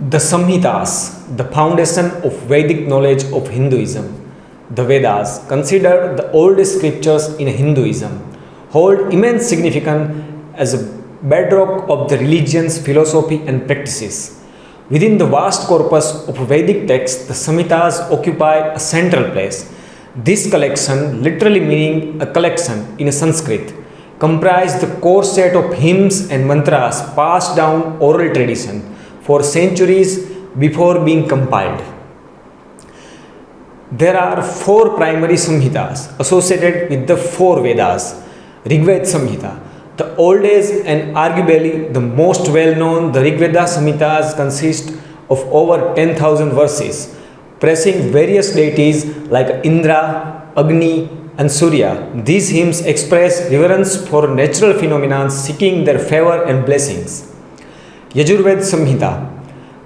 The Samhitas, the foundation of Vedic knowledge of Hinduism, the Vedas, considered the oldest scriptures in Hinduism, hold immense significance as a bedrock of the religion's philosophy and practices. Within the vast corpus of Vedic texts, the Samhitas occupy a central place. This collection, literally meaning a collection in Sanskrit, comprised the core set of hymns and mantras passed down oral tradition for centuries before being compiled. There are four primary Samhitas associated with the four Vedas. Rigveda Samhita, the oldest and arguably the most well-known, the Rigveda Samhitas consist of over 10,000 verses, praising various deities like Indra, Agni, and Surya. These hymns express reverence for natural phenomena, seeking their favor and blessings. Yajurveda Samhita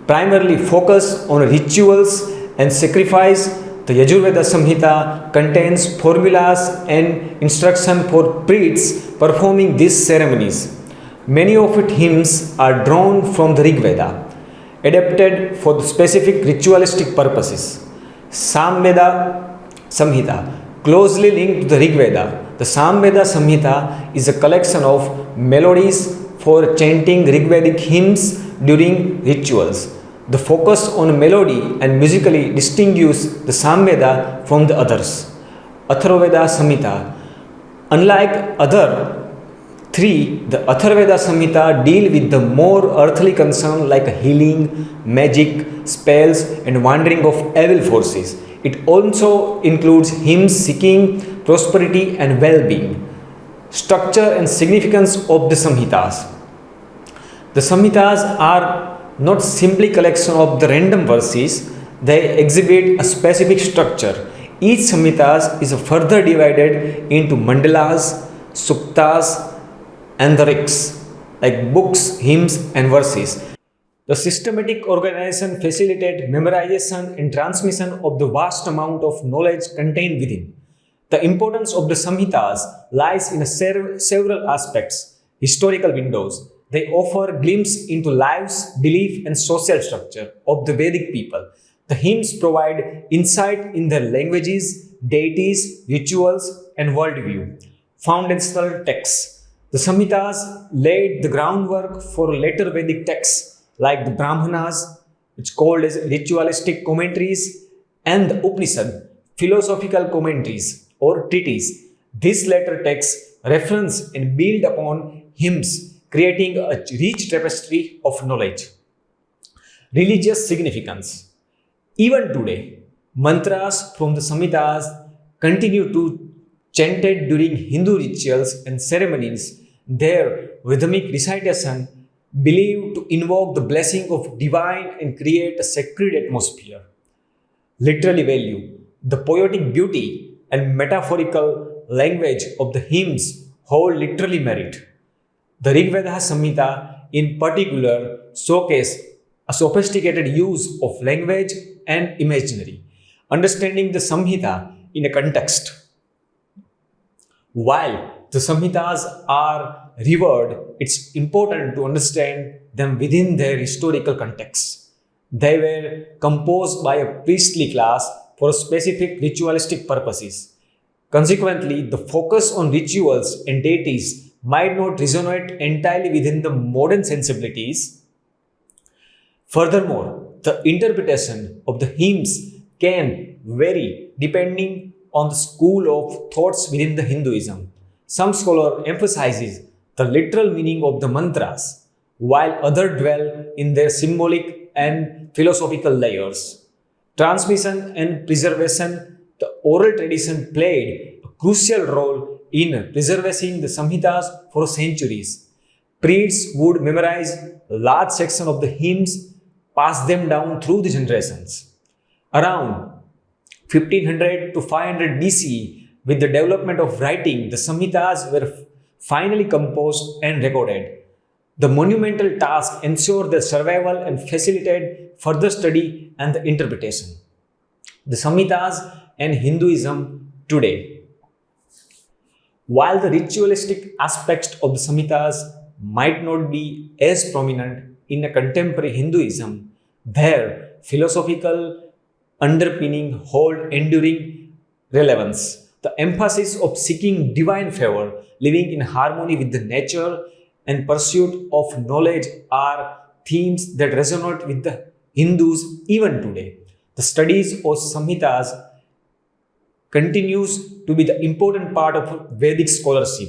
primarily focus on rituals and sacrifice. The Yajurveda Samhita contains formulas and instruction for priests performing these ceremonies. Many of its hymns are drawn from the Rig Veda, adapted for the specific ritualistic purposes. Samveda Samhita, closely linked to the Rig Veda, the Samveda Samhita is a collection of melodies for chanting Rigvedic hymns during rituals. The focus on melody and musically distinguishes the Samveda from the others. Atharvaveda Samhita. Unlike other three, the Atharvaveda Samhita deal with the more earthly concern like healing, magic, spells, and wandering of evil forces. It also includes hymns seeking prosperity and well-being. Structure and significance of the Samhitas. The Samhitas are not simply collection of the random verses, they exhibit a specific structure. Each Samhitas is further divided into mandalas, suktas, and the riks, like books, hymns, and verses. The systematic organization facilitates memorization and transmission of the vast amount of knowledge contained within. The importance of the Samhitas lies in several aspects. Historical windows. They offer glimpse into lives, belief, and social structure of the Vedic people. The hymns provide insight in their languages, deities, rituals, and worldview. Foundational texts. The Samhitas laid the groundwork for later Vedic texts like the Brahmanas, which called as ritualistic commentaries, and the Upanishad, philosophical commentaries or treatises. These later texts reference and build upon hymns, creating a rich tapestry of knowledge. Religious significance. Even today, mantras from the Samhitas continue to chanted during Hindu rituals and ceremonies. Their rhythmic recitation believed to invoke the blessing of divine and create a sacred atmosphere. Literary value. The poetic beauty and metaphorical language of the hymns hold literary merit. The Rigveda Samhita in particular showcase a sophisticated use of language and imaginary. Understanding the Samhita in a context. While the Samhitas are revered, it's important to understand them within their historical context. They were composed by a priestly class for specific ritualistic purposes. Consequently, the focus on rituals and deities might not resonate entirely within the modern sensibilities. Furthermore, the interpretation of the hymns can vary depending on the school of thoughts within the Hinduism. Some scholar emphasizes the literal meaning of the mantras, while others dwell in their symbolic and philosophical layers. Transmission and preservation. The oral tradition played a crucial role in preserving the Samhitas for centuries. Priests would memorize a large section of the hymns, pass them down through the generations. Around 1500 to 500 BCE, with the development of writing, the Samhitas were finally composed and recorded. The monumental task ensured their survival and facilitated further study and the interpretation. The Samhitas and Hinduism today. While the ritualistic aspects of the Samhitas might not be as prominent in a contemporary Hinduism, Their philosophical underpinning hold enduring relevance. The emphasis of seeking divine favor, living in harmony with the nature, and pursuit of knowledge are themes that resonate with the Hindus even today. The studies of Samhitas continues to be the important part of Vedic scholarship.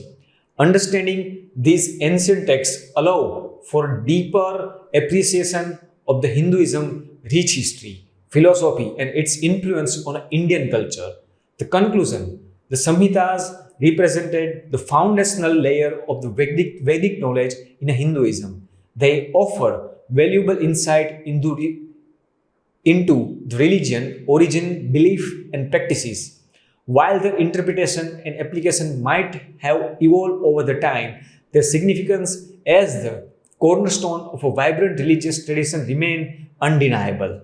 Understanding these ancient texts allow for deeper appreciation of the Hinduism rich history, philosophy, and its influence on Indian culture. The conclusion: the Samhitas represented the foundational layer of the Vedic knowledge in Hinduism. They offer valuable insight into the religion, origin, belief, and practices. While their interpretation and application might have evolved over the time, their significance as the cornerstone of a vibrant religious tradition remain undeniable.